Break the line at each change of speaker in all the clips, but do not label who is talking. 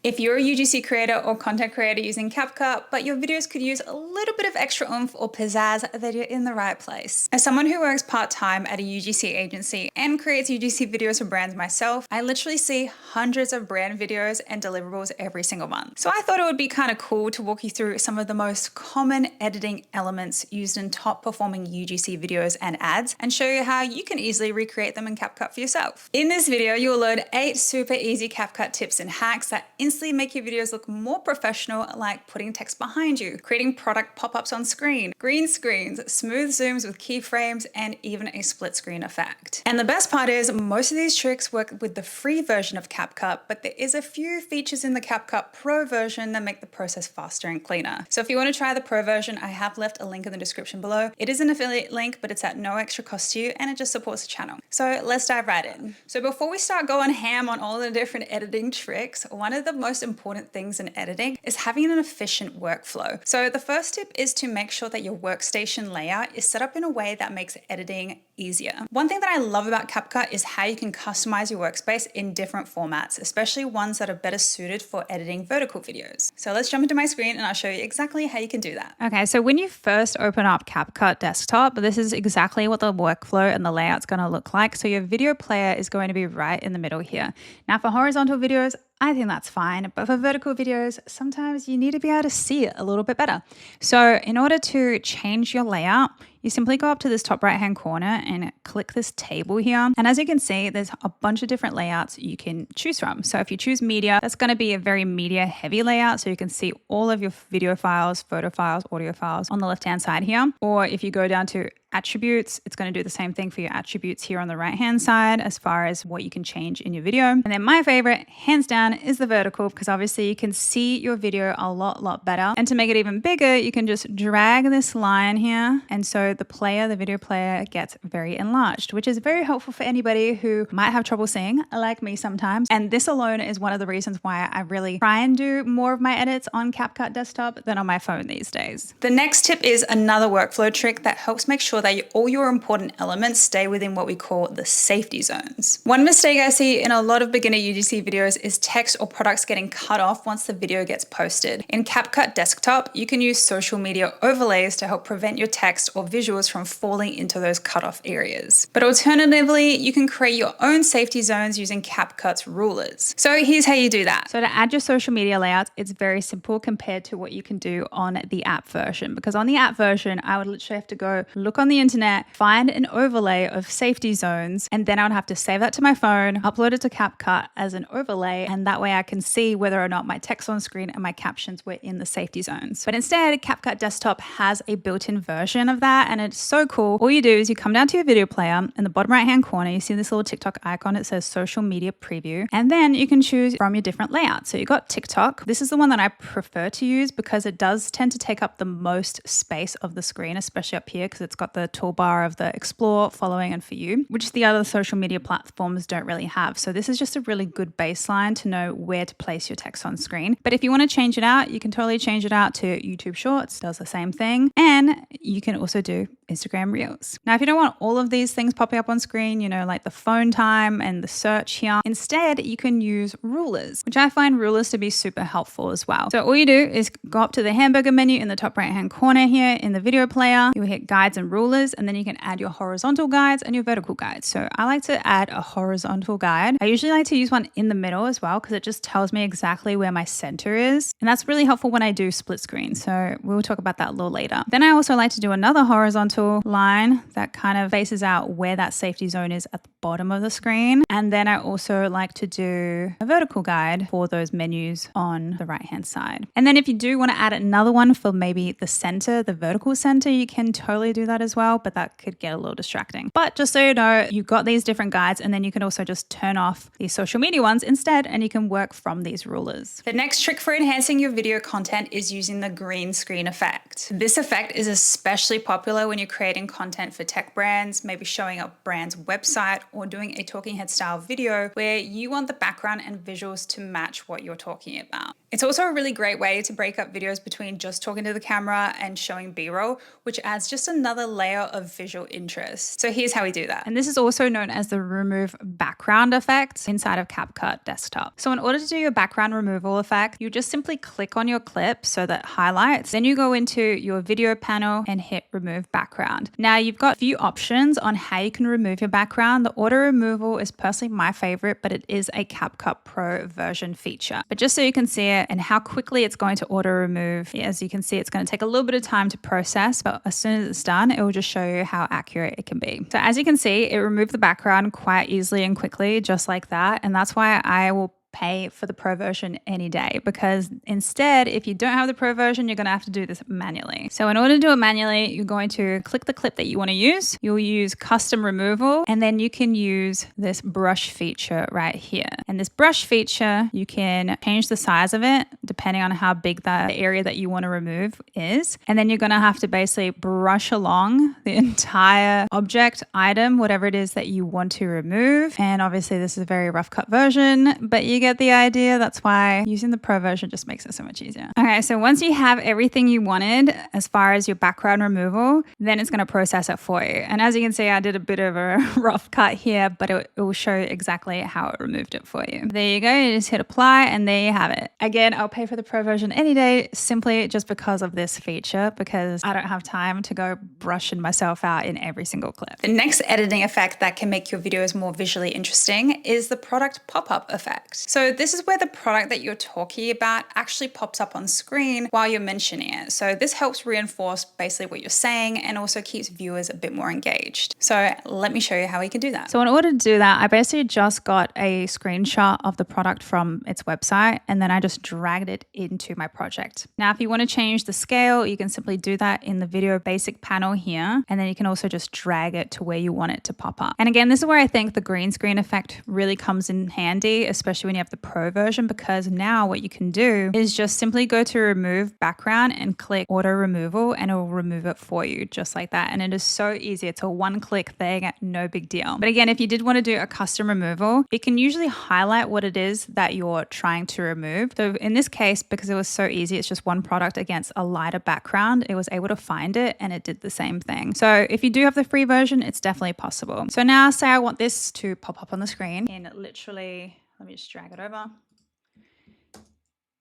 If you're a UGC creator or content creator using CapCut, but your videos could use a little bit of extra oomph or pizzazz, then you're in the right place. As someone who works part-time at a UGC agency and creates UGC videos for brands myself, I literally see hundreds of brand videos and deliverables every single month. So I thought it would be kind of cool to walk you through some of the most common editing elements used in top performing UGC videos and ads and show you how you can easily recreate them in CapCut for yourself. In this video, you'll learn 8 super easy CapCut tips and hacks that instantly make your videos look more professional, like putting text behind you, creating product pop-ups on screen, green screens, smooth zooms with keyframes, and even a split screen effect. And the best part is most of these tricks work with the free version of CapCut, but there is a few features in the CapCut Pro version that make the process faster and cleaner. So if you want to try the Pro version, I have left a link in the description below. It is an affiliate link, but it's at no extra cost to you, and it just supports the channel. So let's dive right in. So before we start going ham on all the different editing tricks, one of the most important things in editing is having an efficient workflow. So the first tip is to make sure that your workstation layout is set up in a way that makes editing easier. One thing that I love about CapCut is how you can customize your workspace in different formats, especially ones that are better suited for editing vertical videos. So let's jump into my screen and I'll show you exactly how you can do that.
Okay, so when you first open up CapCut Desktop, this is exactly what the workflow and the layout's going to look like. So your video player is going to be right in the middle here. Now for horizontal videos, I think that's fine, but for vertical videos, sometimes you need to be able to see it a little bit better. So in order to change your layout, you simply go up to this top right-hand corner and click this table here. And as you can see, there's a bunch of different layouts you can choose from. So if you choose media, that's going to be a very media heavy layout. So you can see all of your video files, photo files, audio files on the left-hand side here. Or if you go down to attributes, it's going to do the same thing for your attributes here on the right-hand side as far as what you can change in your video. And then my favorite, hands down, is the vertical, because obviously you can see your video a lot better. And to make it even bigger, you can just drag this line here. And so the video player gets very enlarged, which is very helpful for anybody who might have trouble seeing, like me sometimes. And this alone is one of the reasons why I really try and do more of my edits on CapCut Desktop than on my phone these days.
The next tip is another workflow trick that helps make sure that all your important elements stay within what we call the safety zones. One mistake I see in a lot of beginner UGC videos is text or products getting cut off once the video gets posted. In CapCut Desktop, you can use social media overlays to help prevent your text or visuals from falling into those cutoff areas. But alternatively, you can create your own safety zones using CapCut's rulers. So here's how you do that.
So to add your social media layouts, it's very simple compared to what you can do on the app version. Because on the app version, I would literally have to go look on the internet, find an overlay of safety zones, and then I would have to save that to my phone, upload it to CapCut as an overlay, and that way I can see whether or not my text on screen and my captions were in the safety zones. But instead, CapCut Desktop has a built-in version of that, and it's so cool. All you do is you come down to your video player, in the bottom right-hand corner, you see this little TikTok icon. It says social media preview, and then you can choose from your different layouts. So you got TikTok. This is the one that I prefer to use because it does tend to take up the most space of the screen, especially up here because it's got the toolbar of the explore, following, and for you, which the other social media platforms don't really have. So this is just a really good baseline to know where to place your text on screen. But if you want to change it out, you can totally change it out to YouTube Shorts, does the same thing. And you can also do Instagram Reels. Now, if you don't want all of these things popping up on screen, you know, like the phone time and the search here, instead you can use rulers, which I find rulers to be super helpful as well. So all you do is go up to the hamburger menu in the top right-hand corner here in the video player. You'll hit guides and rulers, and then you can add your horizontal guides and your vertical guides. So I like to add a horizontal guide. I usually like to use one in the middle as well because it just tells me exactly where my center is. And that's really helpful when I do split screen. So we'll talk about that a little later. Then I also like to do another horizontal line that kind of faces out where that safety zone is at the bottom of the screen. And then I also like to do a vertical guide for those menus on the right-hand side. And then if you do want to add another one for maybe the center, the vertical center, you can totally do that as well, but that could get a little distracting. But just so you know, you've got these different guides, and then you can also just turn off these social media ones instead, and you can work from these rulers.
The next trick for enhancing your video content is using the green screen effect. This effect is especially popular when you're creating content for tech brands, maybe showing a brand's website or doing a talking head style video where you want the background and visuals to match what you're talking about. It's also a really great way to break up videos between just talking to the camera and showing B-roll, which adds just another layer of visual interest. So here's how we do that.
And this is also known as the remove background effect inside of CapCut Desktop. So in order to do your background removal effect, you just simply click on your clip so that highlights. Then you go into your video panel and hit remove background. Now you've got a few options on how you can remove your background. The auto removal is personally my favorite, but it is a CapCut Pro version feature. But just so you can see it and how quickly it's going to auto remove, as you can see, it's going to take a little bit of time to process, but as soon as it's done, it will just show you how accurate it can be. So as you can see, it removed the background quite easily and quickly, just like that. And that's why I will pay for the Pro version any day, because instead, if you don't have the Pro version, you're going to have to do this manually. So in order to do it manually, you're going to click the clip that you want to use. You'll use custom removal, and then you can use this brush feature right here. And this brush feature, you can change the size of it depending on how big that area that you want to remove is. And then you're going to have to basically brush along the entire object, item, whatever it is that you want to remove. And obviously this is a very rough cut version, but you get the idea. That's why using the Pro version just makes it so much easier. Okay, so once you have everything you wanted as far as your background removal, then it's going to process it for you. And as you can see, I did a bit of a rough cut here, but it will show exactly how it removed it for you. There you go. You just hit apply and there you have it. Again, I'll pay for the Pro version any day, simply just because of this feature, because I don't have time to go brushing myself out in every single clip.
The next editing effect that can make your videos more visually interesting is the product pop-up effect. So this is where the product that you're talking about actually pops up on screen while you're mentioning it. So this helps reinforce basically what you're saying and also keeps viewers a bit more engaged. So let me show you how we can do that.
So in order to do that, I basically just got a screenshot of the product from its website, and then I just dragged it into my project. Now, if you want to change the scale, you can simply do that in the video basic panel here. And then you can also just drag it to where you want it to pop up. And again, this is where I think the green screen effect really comes in handy, especially when you have the Pro version, because now what you can do is just simply go to remove background and click auto removal, and it will remove it for you just like that. And it is so easy. It's a one-click thing, no big deal. But again, if you did want to do a custom removal, it can usually highlight what it is that you're trying to remove. So in this case, because it was so easy, it's just one product against a lighter background, it was able to find it and it did the same thing. So if you do have the free version, it's definitely possible. So now say I want this to pop up on the screen in literally, let me just drag it over.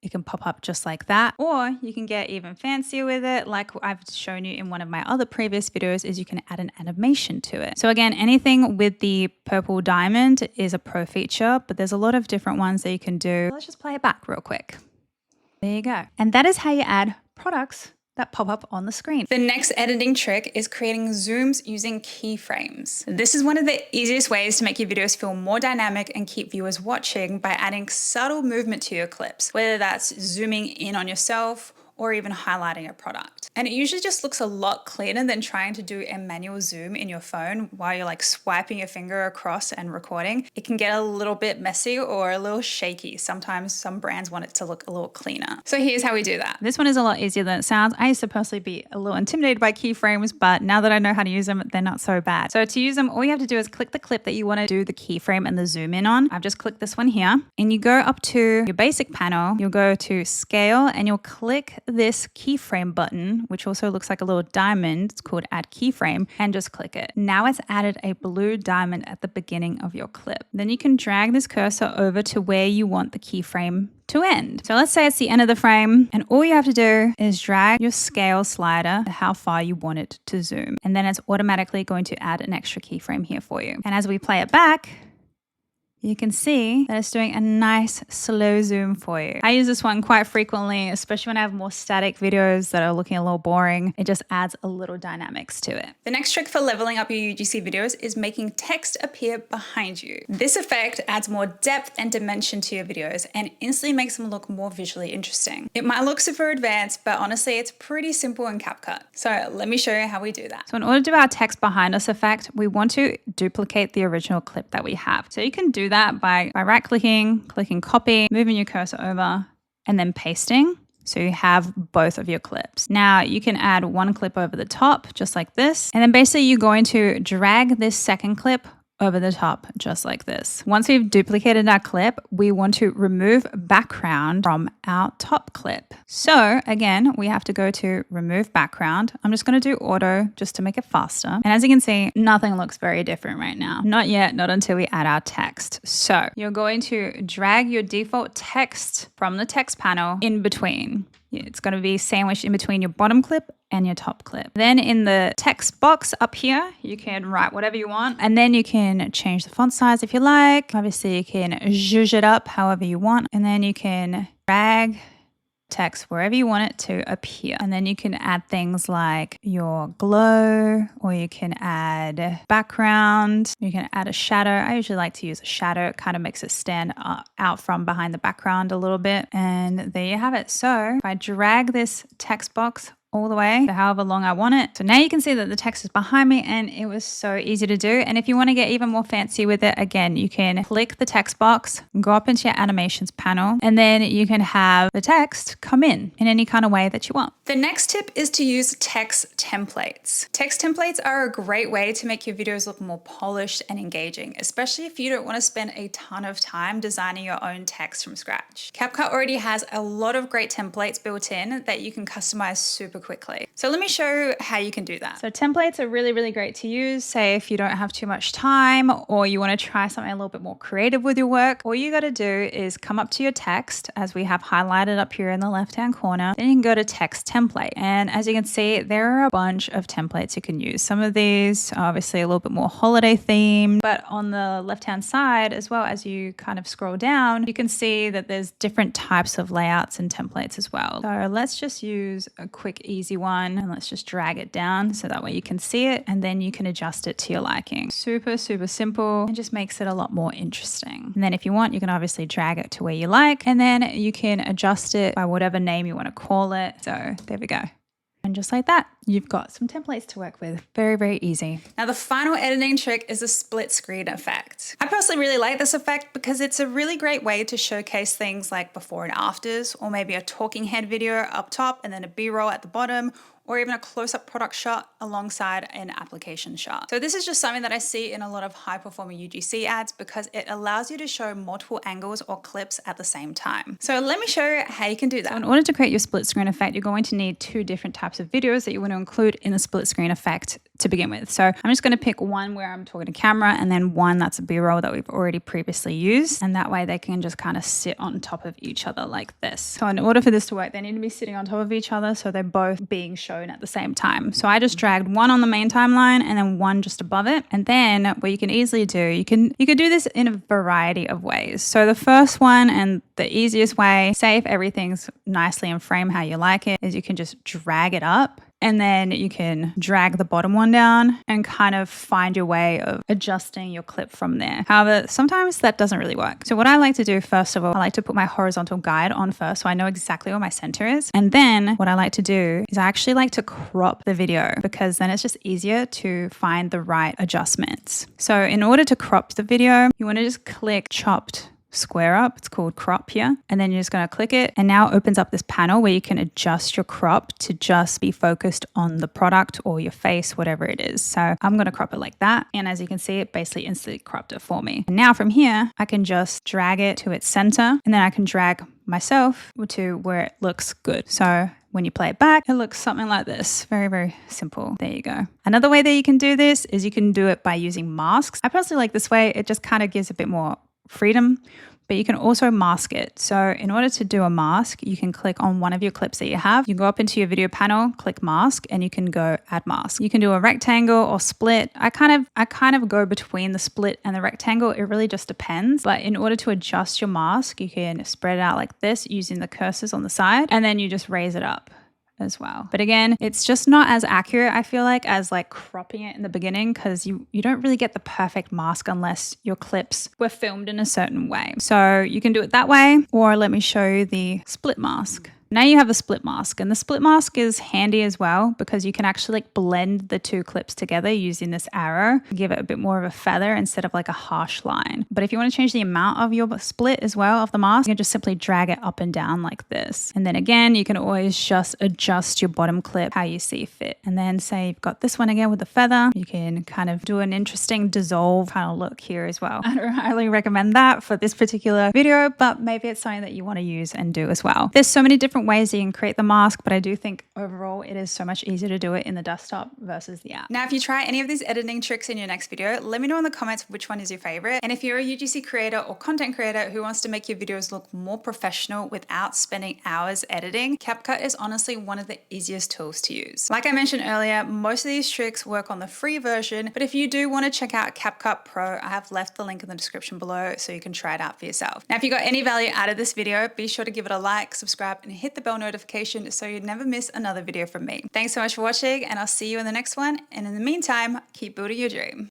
It can pop up just like that, or you can get even fancier with it. Like I've shown you in one of my other previous videos, is you can add an animation to it. So again, anything with the purple diamond is a Pro feature, but there's a lot of different ones that you can do. Let's just play it back real quick. There you go. And that is how you add products that pop up on the screen.
The next editing trick is creating zooms using keyframes. This is one of the easiest ways to make your videos feel more dynamic and keep viewers watching by adding subtle movement to your clips, whether that's zooming in on yourself or even highlighting a product. And it usually just looks a lot cleaner than trying to do a manual zoom in your phone while you're like swiping your finger across and recording. It can get a little bit messy or a little shaky. Sometimes some brands want it to look a little cleaner. So here's how we do that.
This one is a lot easier than it sounds. I used to personally be a little intimidated by keyframes, but now that I know how to use them, they're not so bad. So to use them, all you have to do is click the clip that you want to do the keyframe and the zoom in on. I've just clicked this one here, and you go up to your basic panel, you'll go to scale, and you'll click this keyframe button, which also looks like a little diamond. It's called add keyframe, and just click it. Now it's added a blue diamond at the beginning of your clip. Then you can drag this cursor over to where you want the keyframe to end. So let's say it's the end of the frame, and all you have to do is drag your scale slider to how far you want it to zoom. And then it's automatically going to add an extra keyframe here for you. And as we play it back, you can see that it's doing a nice slow zoom for you. I use this one quite frequently, especially when I have more static videos that are looking a little boring. It just adds a little dynamics to it.
The next trick for leveling up your UGC videos is making text appear behind you. This effect adds more depth and dimension to your videos and instantly makes them look more visually interesting. It might look super advanced, but honestly, it's pretty simple in CapCut. So let me show you how we do that.
So in order to do our text behind us effect, we want to duplicate the original clip that we have. So you can do that by right-clicking, clicking copy, moving your cursor over, and then pasting. So you have both of your clips. Now you can add one clip over the top, just like this. And then basically you're going to drag this second clip over the top just like this. Once we've duplicated our clip, we want to remove background from our top clip. So again, we have to go to remove background. I'm just going to do auto just to make it faster. And as you can see, nothing looks very different right now. Not yet, not until we add our text. So you're going to drag your default text from the text panel in between. It's going to be sandwiched in between your bottom clip and your top clip. Then in the text box up here, you can write whatever you want, and then you can change the font size if you like. Obviously, you can zhuzh it up however you want, and then you can drag text wherever you want it to appear. And then you can add things like your glow, or you can add background, you can add a shadow. I usually like to use a shadow. It kind of makes it stand out from behind the background a little bit. And there you have it. So if I drag this text box all the way to however long I want it. So now you can see that the text is behind me, and it was so easy to do. And if you want to get even more fancy with it, again, you can click the text box, go up into your animations panel, and then you can have the text come in any kind of way that you want.
The next tip is to use text templates. Text templates are a great way to make your videos look more polished and engaging, especially if you don't want to spend a ton of time designing your own text from scratch. CapCut already has a lot of great templates built in that you can customize super quickly. So let me show you how you can do that.
So templates are really, really great to use. Say if you don't have too much time, or you want to try something a little bit more creative with your work, all you got to do is come up to your text, as we have highlighted up here in the left-hand corner. Then you can go to text template. And as you can see, there are a bunch of templates you can use. Some of these are obviously a little bit more holiday themed, but on the left-hand side, as well, as you kind of scroll down, you can see that there's different types of layouts and templates as well. So let's just use a quick, easy one, and let's just drag it down so that way you can see it, and then you can adjust it to your liking. Super, super simple, and just makes it a lot more interesting. And then if you want, you can obviously drag it to where you like, and then you can adjust it by whatever name you want to call it. So there we go. And just like that, you've got some templates to work with. Very, very easy.
Now the final editing trick is the split screen effect. I personally really like this effect because it's a really great way to showcase things like before and afters, or maybe a talking head video up top and then a B-roll at the bottom, or even a close-up product shot alongside an application shot. So this is just something that I see in a lot of high-performing UGC ads because it allows you to show multiple angles or clips at the same time. So let me show you how you can do that.
So in order to create your split screen effect, you're going to need two different types of videos that you want to include in the split screen effect to begin with. So I'm just going to pick one where I'm talking to camera, and then one that's a B-roll that we've already previously used. And that way they can just kind of sit on top of each other like this. So in order for this to work, they need to be sitting on top of each other, so they're both being shown at the same time. So I just dragged one on the main timeline and then one just above it. And then what you can easily do, you could do this in a variety of ways. So the first one, and the easiest way, say if everything's nicely in frame how you like it, is you can just drag it up. And then you can drag the bottom one down and kind of find your way of adjusting your clip from there. However, sometimes that doesn't really work. So what I like to do, first of all, I like to put my horizontal guide on first so I know exactly where my center is. And then what I like to do is I actually like to crop the video, because then it's just easier to find the right adjustments. So in order to crop the video, you want to just click chopped square up. It's called crop here. And then you're just going to click it. And now it opens up this panel where you can adjust your crop to just be focused on the product or your face, whatever it is. So I'm going to crop it like that. And as you can see, it basically instantly cropped it for me. And now from here, I can just drag it to its center, and then I can drag myself to where it looks good. So when you play it back, it looks something like this. Very, very simple. There you go. Another way that you can do this is you can do it by using masks. I personally like this way. It just kind of gives a bit more freedom, but you can also mask it. So in order to do a mask, you can click on one of your clips that you have. You go up into your video panel, click mask, and you can go add mask. You can do a rectangle or split. I kind of go between the split and the rectangle. It really just depends. But in order to adjust your mask, you can spread it out like this using the cursors on the side, and then you just raise it up as well. But again, it's just not as accurate, I feel like, as like cropping it in the beginning, because you don't really get the perfect mask unless your clips were filmed in a certain way. So you can do it that way, or let me show you the split mask. Now you have a split mask, and the split mask is handy as well because you can actually like blend the two clips together using this arrow, give it a bit more of a feather instead of like a harsh line. But if you want to change the amount of your split as well of the mask, you can just simply drag it up and down like this. And then again, you can always just adjust your bottom clip how you see fit. And then say you've got this one again with the feather, you can kind of do an interesting dissolve kind of look here as well. I don't highly recommend that for this particular video, but maybe it's something that you want to use and do as well. There's so many different ways that you can create the mask, but I do think overall it is so much easier to do it in the desktop versus the app.
Now, if you try any of these editing tricks in your next video, let me know in the comments which one is your favorite. And if you're a UGC creator or content creator who wants to make your videos look more professional without spending hours editing, CapCut is honestly one of the easiest tools to use. Like I mentioned earlier, most of these tricks work on the free version, but if you do want to check out CapCut Pro, I have left the link in the description below so you can try it out for yourself. Now, if you got any value out of this video, be sure to give it a like, subscribe, and hit the bell notification so you never miss another video from me. Thanks so much for watching, and I'll see you in the next one. And in the meantime, keep building your dream.